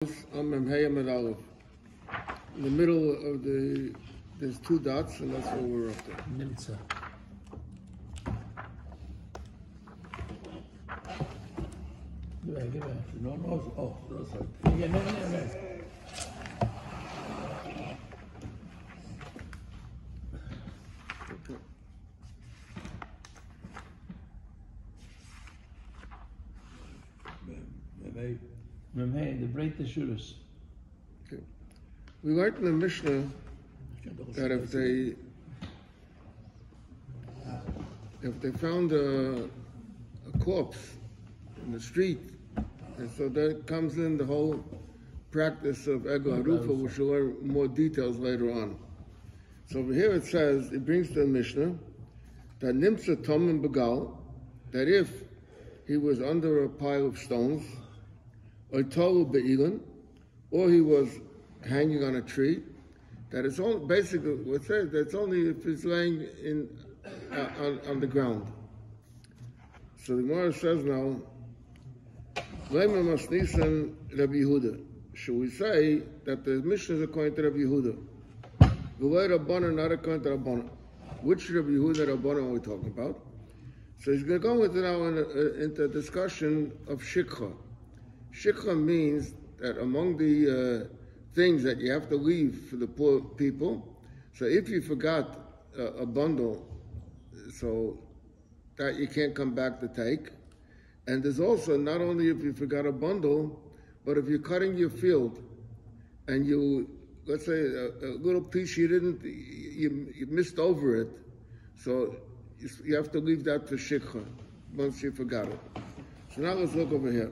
In the middle of there's two dots, and that's where we're up there. Nimtza. Give it. No. Oh, sorry. Yeah, no. The break the shooters. Okay. We learned in the Mishnah that if they found a corpse in the street, and so that comes in the whole practice of Ego Harufa, which we'll learn more details later on. So over here it brings to the Mishnah that Nimtza Tomim Begal, that if he was under a pile of stones, or Tolu Be'ilan, or he was hanging on a tree, that it's only, basically, what it says, that's only if he's laying on the ground. So the Gemara says now, Lema Masnisan Rabbi Yehuda. Should we say that the Mishnah is according to Rabbi Yehuda? V'lei Rabbanan, not according to Rabbanan. Which Rabbi Yehuda Rabbanan are we talking about? So he's going to go into now into a discussion of Shikha. Shikha means that among the things that you have to leave for the poor people, so if you forgot a bundle, so that you can't come back to take. And there's also, not only if you forgot a bundle, but if you're cutting your field and you, let's say a little piece you missed over it, so you have to leave that for Shikha once you forgot it. So now let's look over here.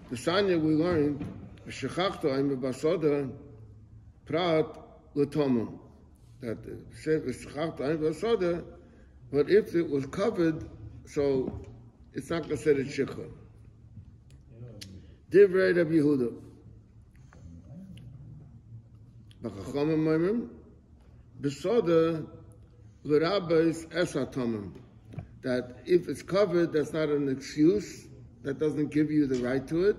The Sanya we learned, Shechachta im Basoda Prat Latomum. That Shechachta im Basoda, but if it was covered, so it's not considered Shikha. Divrei Rabbi Yehuda. B'chachamim Maimim Basoda L'Rabbis Esatomim. That if it's covered, that's not an excuse. That doesn't give you the right to it.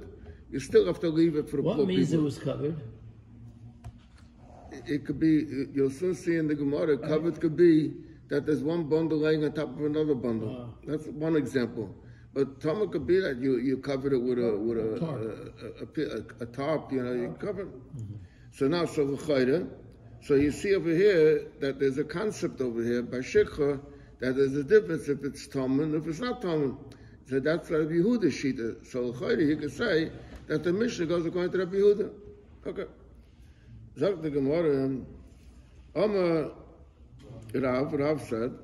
You still have to leave it for the poor people. What means it was covered? It could be, you'll soon see in the Gemara, covered could be that there's one bundle laying on top of another bundle. That's one example. But Tama could be that you covered it with a tarp, you cover it. So now, so you see over here that there's a concept over here by Shikha that there's a difference if it's Tama and if it's not Tama. So that's Rabbi Yehuda's shita. So he could say that the Mishnah goes according to Rabbi Yehuda. Okay. Zak the Gemara, Rav said,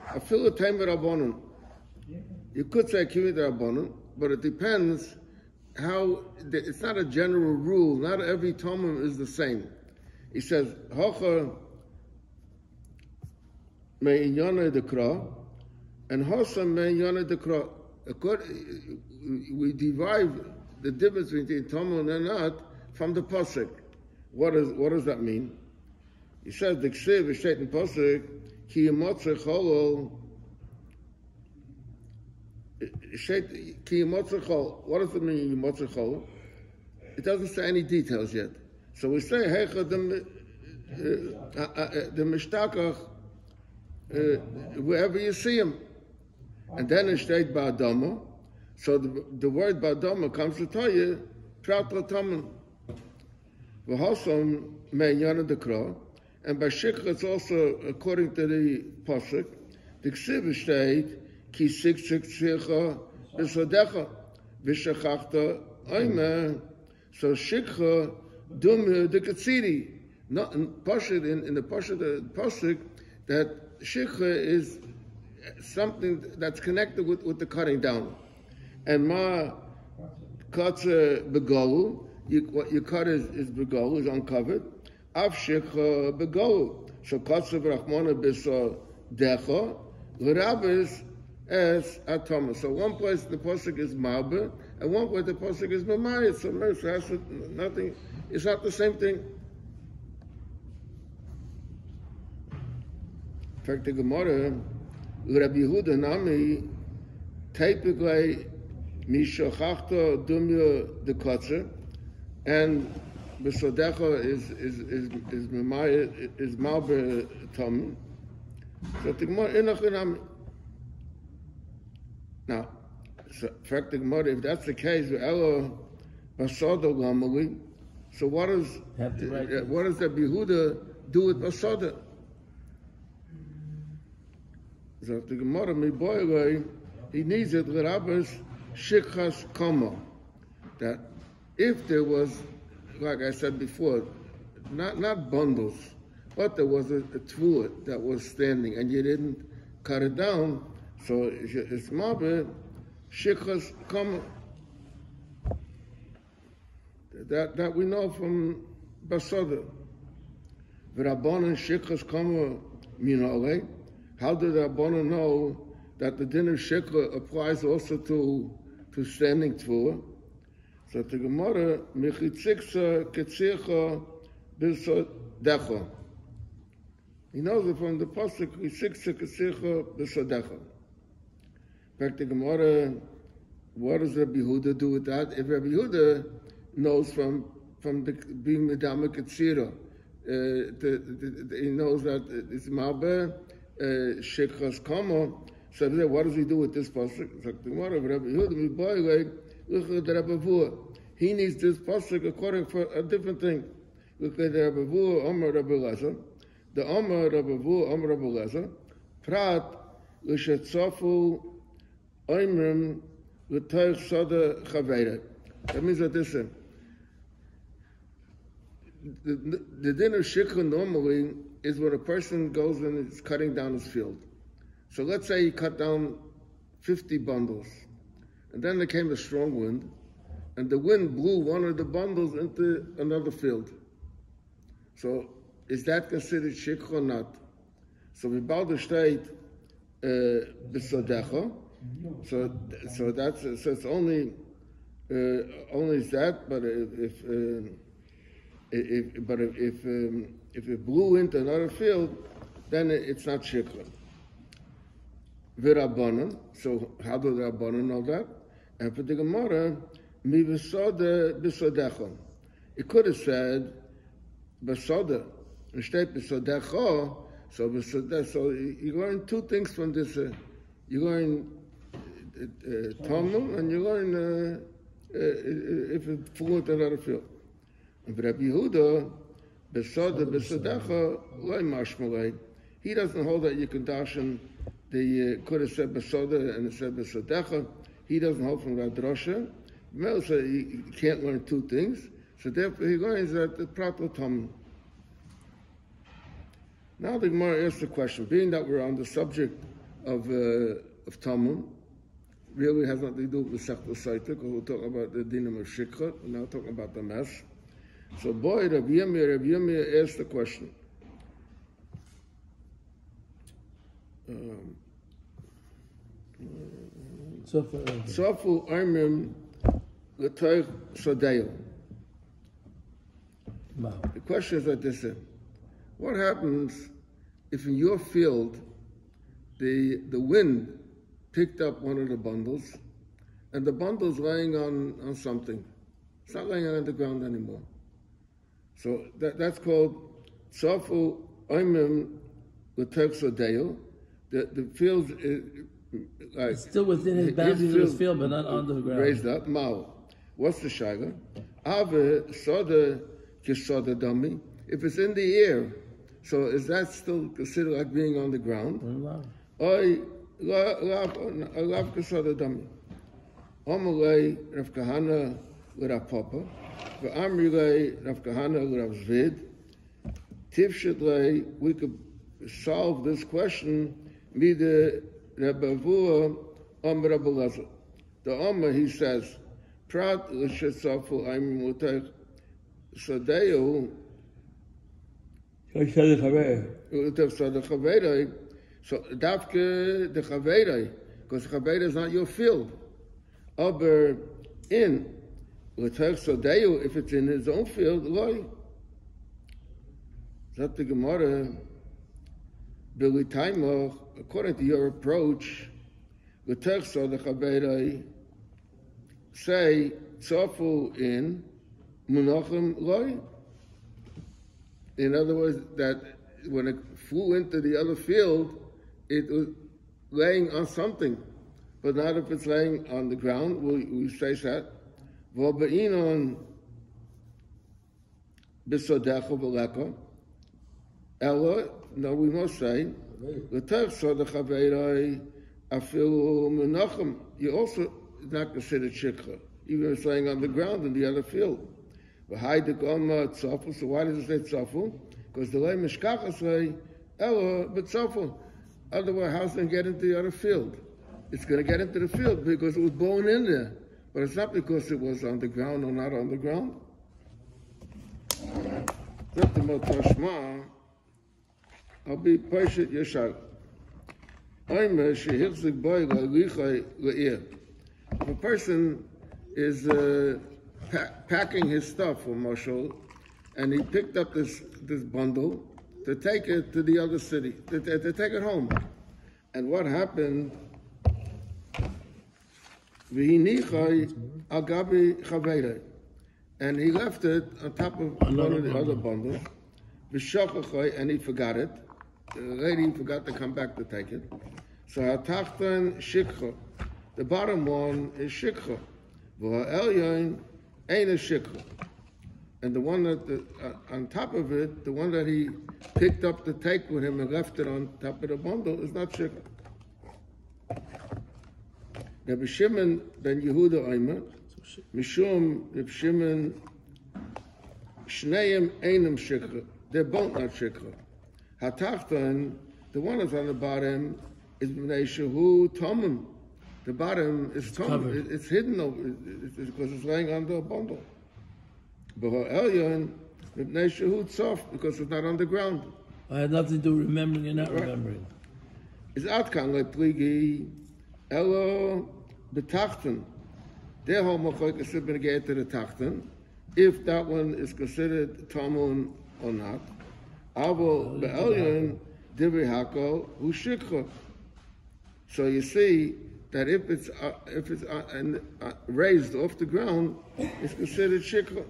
I feel a time Rabbanon. You could say Kimi Rabbanon, but it depends how, it's not a general rule. Not every Tomim is the same. He says, Hocha me'inyana dekra, and Hosa me'inyana dekra. We derive the difference between Tomim and not from the pasuk. What does that mean? He says the Ksiv is in pasuk ki yimotze cholol. Ki yimotze chol. What does it mean yimotze chol? It doesn't say any details yet. So we say hecha the mishtakach wherever you see him. And then it states Ba'adama. So the word Ba'adama comes to tell you, Prat Latomim. V'hasam me'inyan dekra. And by Shikha, it's also according to the pasuk. The Ksiv state, Ki Shikha B'Sadecha V'Shachachta Oime. So Shikha Dum the Katsiri. Not in the pasuk that Shikha is something that's connected with the cutting down. And ma katze begalu, what you cut is begalu, is uncovered. Av shikha begalu. So katze v'rachmona b'sa decha, l'rabis es atoma. So one place the pasuk is marbe, and one place the pasuk is mamayit. So that's nothing, it's not the same thing. In fact, the Gemara, Rabbi Yehuda Nami, typically Mishachachta Dumya de Kotzer, and Besodecha is Malbe Tom. So the Gemara Inachinami. Now, fact the Gemara, if that's the case, Ella Basoda Gamali, so what does the Behuda do with Basoda? So the Gemara Miboyle, he needs it Rabbis Shikhas Kama. That if there was, like I said before, not bundles, but there was a tool that was standing and you didn't cut it down, so it's Mabe Shikhas Kama. That we know from Basoda. V'Rabbanan Shikhas Kama Minole. How did Rabbanan know that the din of Shikha applies also to standing tefillah? So the Gemara, Mechitziksa Ketzicha B'Sodecha. He knows it from the pasuk, Mechitziksa Ketzicha B'Sodecha. In fact, the Gemara, what does Rabbi Yehuda do with that? If Rabbi Yehuda knows from being Medama Ketzira, he knows that it's Malbeh, Shekhas Kama. So what does he do with this pasuk? He needs this pasuk according for a different thing. The Amar Rabbi Lezer, Prat l'shetzafu oimrim l'toich soda chaveret. That means that this the din of shikha normally is when a person goes and is cutting down his field. So let's say he cut down 50 bundles, and then there came a strong wind, and the wind blew one of the bundles into another field. So is that considered shikha or not? So we bow the state b'sodecha. So it's only is that, but if it blew into another field, then it's not shikha. V'Rabbanan. So how do the Rabbanan know that? And for the Gemara, mi v'soda b'sodecha. It could have said b'soda instead b'sodecha. So b'sodecha. So you learn two things from this. You learn Talmud and you learn if it flew into another field. And for Rabbi Yehuda, b'soda b'sodecha loy mashmalei. He doesn't hold that you can darshan. They could have said b'soda and it said b'sodecha. He doesn't hold from that drasha. Mel said he can't learn two things, so therefore he learns that the prato tam. Now the Gemara asks the question: being that we're on the subject of Talmud, really has nothing to do with Sechta Saita, because we're talking about the dinam of shikha. We're now talking about the mess. So boy, Rabbi Yirmiyah asked the question. Sofu Armim L'Toich Sodeyo. The question is like this: what happens if in your field the wind picked up one of the bundles and the bundle's laying on something? It's not laying on the ground anymore. So that's called Sofu Armim L'Toich Sodeyo. The field is like it's still within his boundaries of his field, but not on the ground. Raised up. Mao. What's the shayla? Ave soda kisoda dami. If it's in the air, so is that still considered like being on the ground? Oy lav kisoda dami. Omalei Rav Kahana l'Rav Papa. V'amrilei Rav Kahana l'Rav Zvid. Tivshetlei, we could solve this question. The Amma, he says, Prat l'shetzafu aimim l'toich sodeyu l'toich soda chaverei. So dafke the chaverei, because chaverei is not your field. Aber in l'toich sodeyu, if it's in his own field, loy. That's the Gemara. Billy Taimach, according to your approach, the text of the Chaverei say Tzofu in Menachem loy. In other words, that when it flew into the other field, it was laying on something, but not if it's laying on the ground. We say that. V'beinon b'sodecha v'leka. Ella, no, we must say, l'tech sodecha v'eiroi afilu menachem. You also not considered shikha, even if it's laying on the ground in the other field. V'haydek oma tzofu. So why does it say tzofu? Because the lay mishkachas lay ella b'tzofu. Otherwise, how's it going to get into the other field? It's going to get into the field because it was born in there. But it's not because it was on the ground or not on the ground. I'll be patient, Yeshak. If a person is packing his stuff for Marshall, and he picked up this bundle to take it to the other city, to take it home. And what happened? And he left it on top of one of the other bundles, and he forgot it. The lady forgot to come back to take it. So hatachtan shikha. The bottom one is shikha. V'ha'elyon ain't a shikha. And the one that on top of it, the one that he picked up to take with him and left it on top of the bundle is not shikha. Rabbi Shimon ben Yehuda Omer, Mishum Rabbi Shimon, Shneim Einam shikha. They're both not shikha. Hatachtan, the one that's on the bottom, is B'nei Shehu Tomim. The bottom is Tomim. It's hidden over because it's laying under a bundle. Elyon, B'nei Shehu Tzof, because it's not on the ground. I had nothing to do with remembering and not remembering. Is Atkan like Pligi, Elo B'Tachtan. Their whole Machok is going to get to the Tachtan, if that one is considered Tomun or not. Avo Be'elyon Divrei Hako Hu Shikha. So you see that if it's raised off the ground, it's considered Shikha.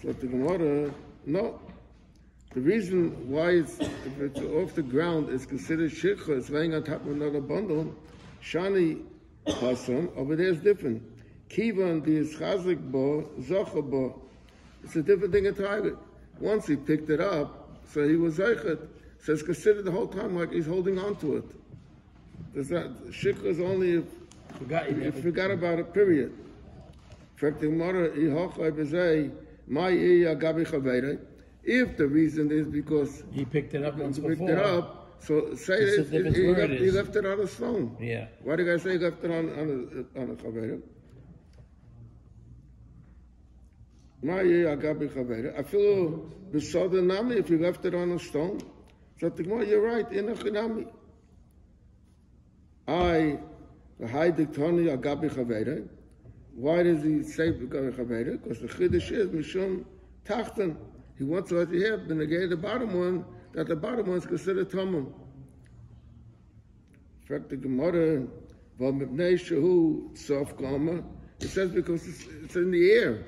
So the Gemara, no. The reason why if it's off the ground, it's considered shikha, it's laying on top of another bundle. Shani pasam, over there is different. Kivan di is chazik bo, zocha bo. It's a different thing entirely. Once he picked it up, so he was zeichet. So it's considered the whole time like he's holding on to it. There's that shikha is only if you forgot about it, period. If the reason is because he picked it up once before, so say he left it on a stone. Yeah. Why did I say he left it on a chavera? I feel beside nami if you left it on a stone. So you're right. In a chinami. The high diktoni agabi chavera. Why does he say agabi chavera? Because the chiddush is mishum tachtan. He wants to let you have the bottom one, that the bottom one is considered tamum. In fact, the Gemara, it says because it's in the air.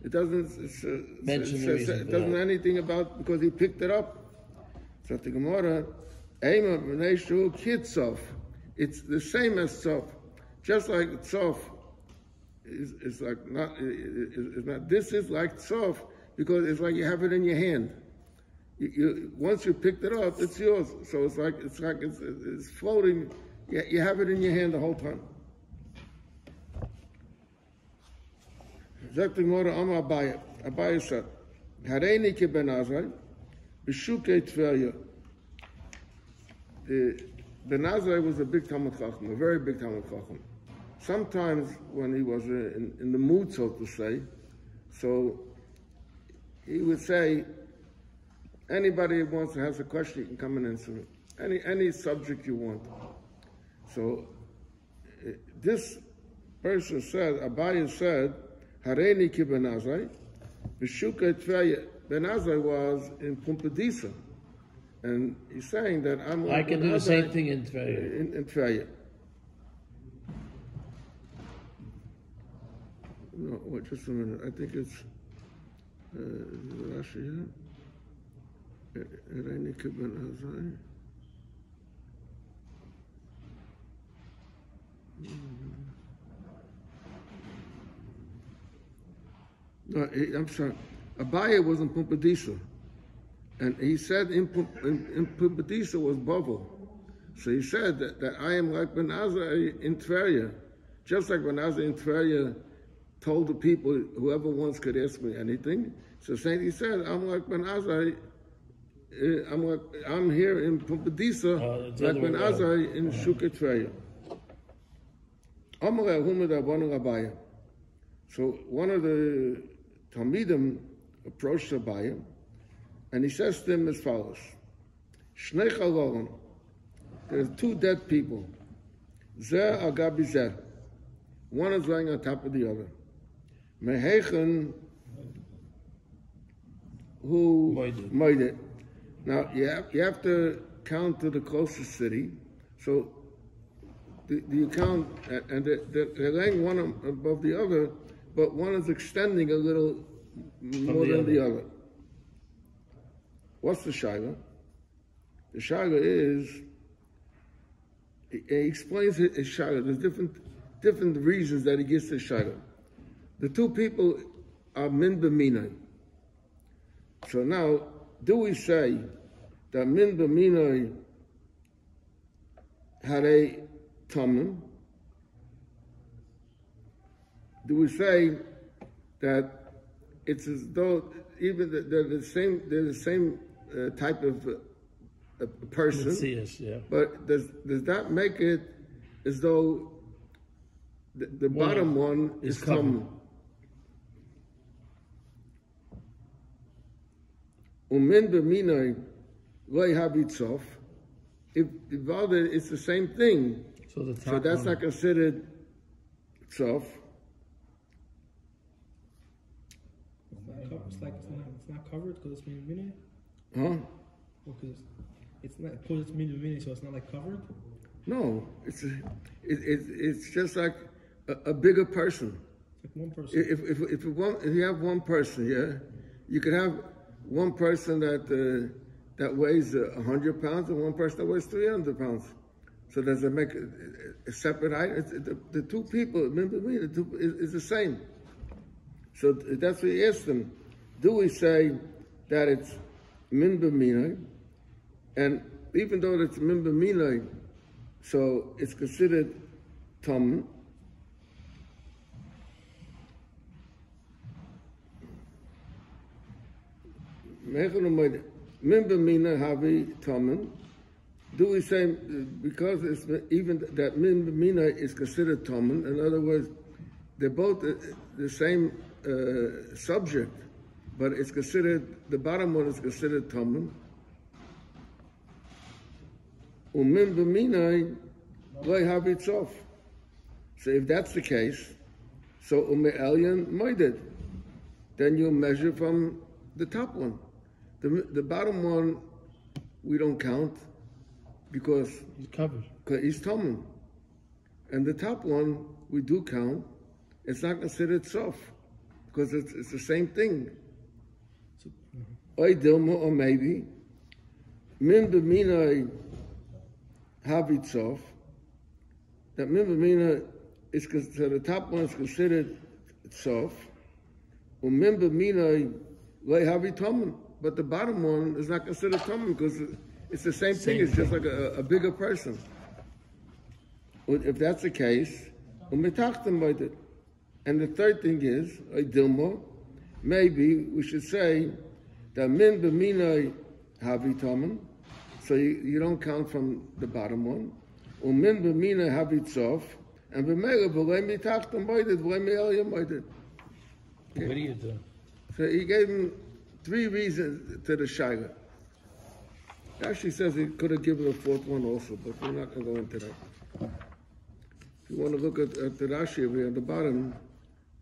It doesn't it doesn't anything about because he picked it up. So the Gemara, it's the same as tzof. Just like tzof is like not, it's not. This is like tzof. Because it's like you have it in your hand. Once you picked it up, it's yours. So it's floating. You have it in your hand the whole time. Abaye said, "Hareini ki benazai, b'shukei tveria." The Benazai was a big Talmud Chacham, a very big Talmud Chacham. Sometimes when he was in the mood, so to say, so he would say, anybody who wants to have a question, you can come and answer it. Any subject you want. So this person said, Abaye said, Hareini ki Benazai, B'shuka Tveya. Benazai was in Pumbedisa. And he's saying that I can do the same thing in Tveya. In Tveya. No, wait, just a minute. I think it's Rashi here. Reini Kibben Azai. No, I'm sorry. Abaya was in Pumpadisa. And he said in Pumpadisa was Bavel. So he said that I am like Ben Azai in Tveria. Just like Ben Azai in Tveria told the people, whoever wants could ask me anything. So he said, I'm like Ben Azai. I'm here in Pumpadisa, like Ben Azai in Shuka Tveria. So one of the Talmidim approached Abaya, and he says to him as follows: Shnei chalolim, there's two dead people. Zer al gabi zer. One is lying on top of the other. Meheichen, who made it. Now you have to count to the closest city. So the account, and they're laying one above the other, but one is extending a little more than the other. What's the shaila? The shaila is, he explains his shaila. There's different reasons that he gives the shaila. The two people are min b'minai. So now, do we say that min b'minai had a tamim? Do we say that it's as though even they're the same type of person? Messias, yeah. But does that make it as though the bottom one is tamim? Umin b'minai loy habitzof. If it's the same thing, so that's not considered tzof. It's not covered because it's min. Huh? Because it's not because it's min, so it's not like covered. No, it's just like a bigger person. It's like one person. If you have one person, yeah, you could have one person that weighs 100 pounds and one person that weighs 300 pounds. So does it make a separate item? The two people, remember me, the two is the same. So that's what he asked them. Do we say that it's min b'minai, and even though it's min b'minai, so it's considered tam? Min b'minai havi tamen. Do we say because it's even that min b'minai is considered tamen? In other words, they're both the same subject, but it's considered, the bottom one is considered tamen. Umin b'minai loy habitzof. So if that's the case, so ume elyon moeded, then you measure from the top one. The bottom one we don't count because he's covered. He's tamen, and the top one we do count. It's not considered tzof because it's the same thing. Oy dilma, or maybe min b'minai havi tzof. That min b'minai is considered, the top one is considered tzof. Min b'minai loy havi tamen. But the bottom one is not considered tamen because it's the same thing. It's just like a bigger person. If that's the case, umitachtem by it. And the third thing is, dilma, maybe we should say that min b'minai havi tamen, so you don't count from the bottom one. Min b'minai havi tzof, and b'mela v'lei mitachtem by it, v'lei me'elyon by it. What do you do? So he gave him 3 reasons to the shaila. Actually says he could have given a 4th one also, but we're not going to go into that. If you want to look at the Rashi over here on the bottom,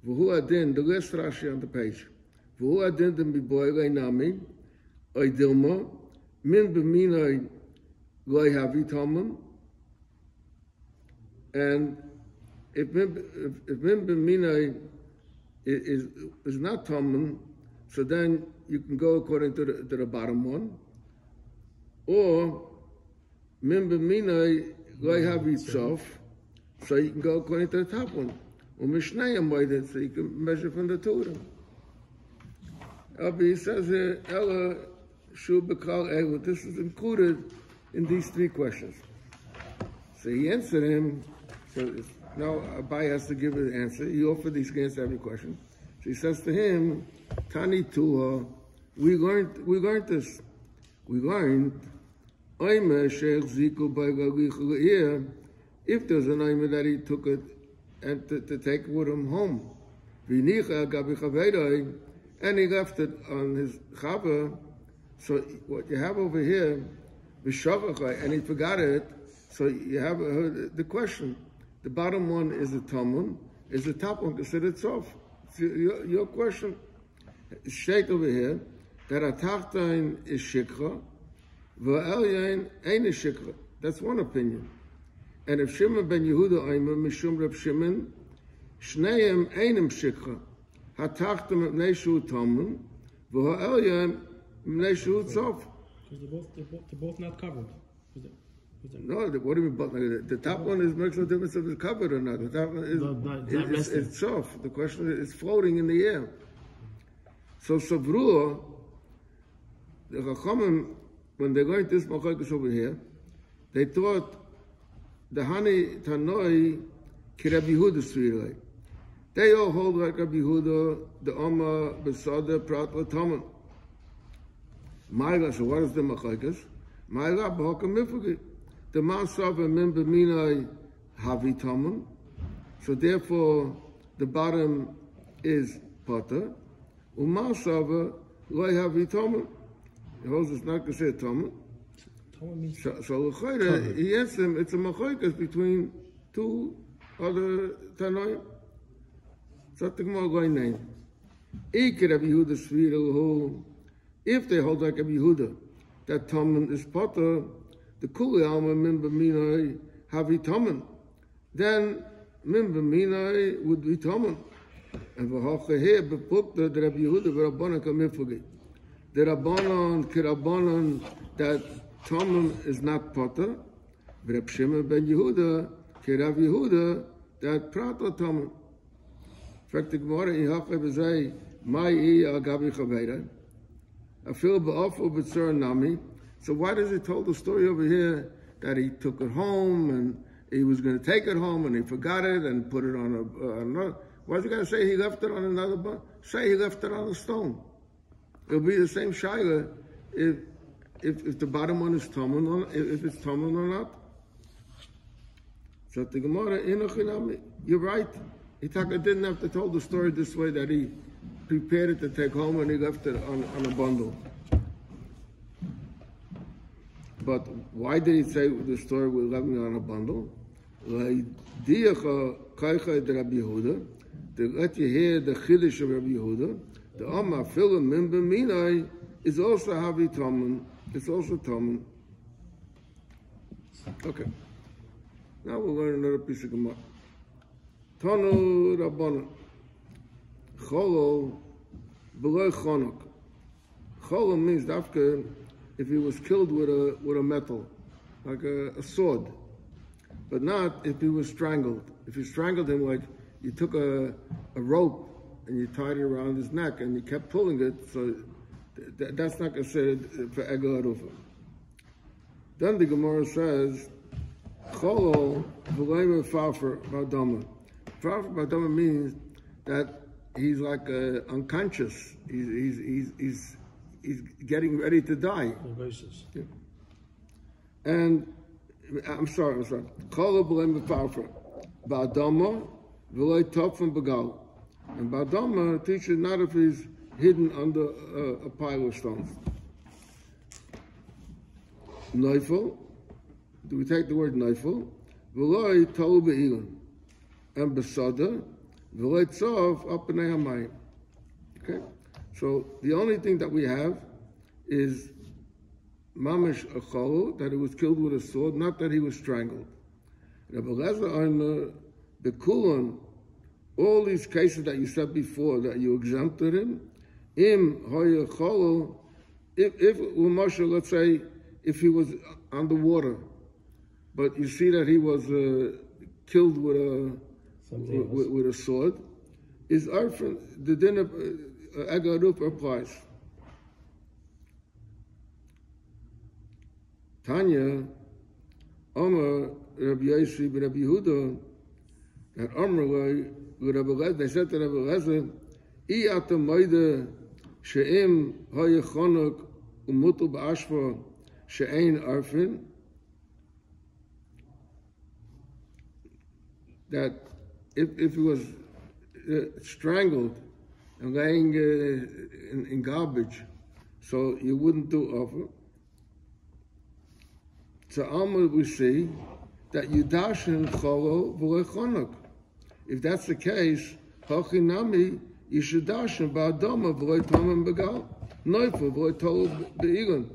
V'hu adin, the last Rashi on the page. V'hu adin dem biboy nami, oy dilma, min b'minai loy havi tamen, and if min b'minai is not Taman, so then you can go according to the bottom one, or Min B'minai Lo Havi Tzof, so you can go according to the top one. Or Mishnayim Moeded, so you can measure from the two of them. He says here, Ella Shu B'Kal Elu, this is included in these three questions. So he answered him, so now Abai has to give his answer. He offered these answers to every question. So he says to him, Tani Tuha, we learned this. We learned, Oime Sheikh Ziku B'Galicha, if there's an Oime that he took it and to take with him home. V'nicha Gabi Chaveiroi, and he left it on his chava. So what you have over here, and he forgot it. So you have the question. The bottom one is the tamun. Is the top one considered sof? Your question. State over here that a tachtain is shikha, v'elyain ain't a shikha. That's one opinion. And if Shimon ben Yehuda Oimer mishum Reb Shimon, shneim einim shikha. Hatachtem mipnei shu tamun, v'elyain mipnei shu sof. Because they're both not covered. No, what do you mean? The top one makes no difference if it's covered or not. The top one is it's soft. The question is floating in the air. So Savrua, the Chachamim, when they're going to this Machlokes over here, they thought the Hani Tanoi ki Rabbi Yehuda Svirei. They all hold like Rabbi Yehuda, the Oma Besada Prat Lataman. Ma'ila, so what is the Machlokes? Ma'ila b'hokam mifugit. The Masav and Min B'minai Havi Tamun. So therefore, the bottom is Potter. Umasav Loi Havi Tamun. He holds it's not going to say Tamun. So he answers him, it's a Machlokes between two other Tanoim. So the Gemara going name. If they hold like Rabbi Yehuda, that Tamun is Potter, the Kuli Alma Min B'minai Havi Tamun, then Min B'minai would be Tamun. And v'hocha here b'pukta the Rabbi Yehuda v'Rabbanan kamifugit. The Rabbanan k'Rabbanan that Tamun is not Potter, v'Reb Shimon ben Yehuda k'Rav Yehuda that Prato Tamun. In fact, the Gemara in Hacha b'zay Ma'i al Gabi Chaveira. I feel ba'afu b'tzor nami. So why does he tell the story over here that he took it home and he was going to take it home and he forgot it and put it on another? Why is he going to say he left it on another bun? Say he left it on a stone. It'll be the same shaila if the bottom one is tamun or if it's tamun or not. So the Gemara, you're right. Itaka didn't have to tell the story this way that he prepared it to take home and he left it on a bundle. But why did he say the story with leaving it on a bundle? To let you hear the chiddush of Rabbi Yehuda, the Amma Filim Min B'minai is also Havi Tamun. It's also Tamun. Okay. Now we'll learn another piece of Gemara. Tanu Rabbanan. Cholo B'loi Chonok. Cholo means dafka if he was killed with a metal, like a sword, but not if he was strangled. If you strangled him, like you took a rope and you tied it around his neck and you kept pulling it, so that's not considered for Egel Arufa. Then the Gemara says, Cholo v'leime farfer b'adama. Farfer b'adama means that he's like unconscious. He's getting ready to die. Yeah. And I'm sorry. Cholo v'leime farfer b'adama v'lei tofim b'gal. And b'adama teaches not if he's hidden under a pile of stones. Neifel, do we take the word neifel? V'loi tolu be'ilan. And besada, v'loi tzov apnei hamayim. Okay? So the only thing that we have is mamish achol, that he was killed with a sword, not that he was strangled. Rabbi Lezer Omer, bekulan, all these cases that you said before that you exempted him, if Moshe, let's say, if he was underwater, but you see that he was killed with a sword, is Arfin, the din of Agarup applies. Tanya, Omer, Rabbi Yossi, Rabbi Yehuda, and Omer, they said to Rabbi Lezer, I ata moide she'im ha'ye chonok umutu ba'ashva she'ein arfin, that if he was strangled and laying in garbage, so you wouldn't do offer. So Alma, we see that you dashin cholo v'lo chonok. If that's the case, hachinami, you should dashin ba'adama v'lo tamim begal, noifa v'lo tolu be'igun.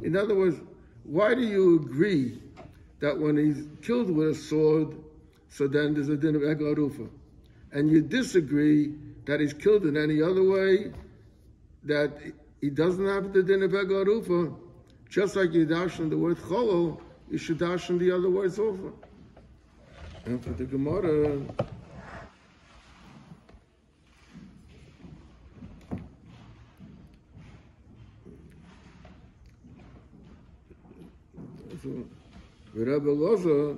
In other words, why do you agree that when he's killed with a sword, so then there's a din of Egel Arufa? And you disagree that he's killed in any other way, that he doesn't have the din of Egel Arufa, just like you dashin the word cholo, you should dashin the other words over. And for the Gemara, Rabbi Loza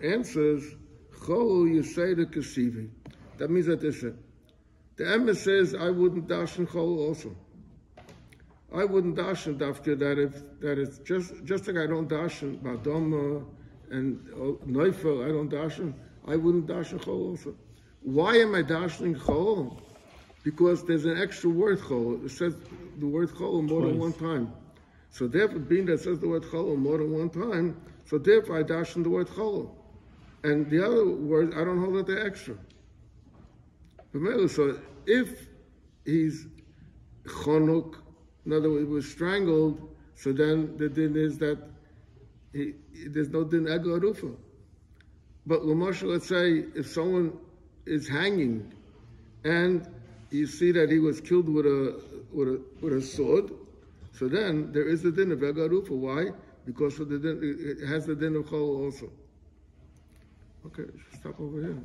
answers, Chol Yisayda Kasivi. That means that they said, the Emma says, I wouldn't dashin Chol also. I wouldn't dashin dafka that it's just like I don't dashin Badoma and Neufel, I don't dashin, I wouldn't dashin Chol also. Why am I dashin Chol? Because there's an extra word Chol. It says the word Chol more than one time. So therefore, being that says the word Chol more than one time, so therefore I dashin the word Chol. And the other words, I don't hold that they're extra. So if he's Chonuk, in other words, he was strangled, so then the din is that there's no din Egel Arufa. But L'moshe, let's say, if someone is hanging, and you see that he was killed with a sword, so then there is the din of Egel Arufa. Why? Because of the din, it has the din of Chol also. Okay, stop over here.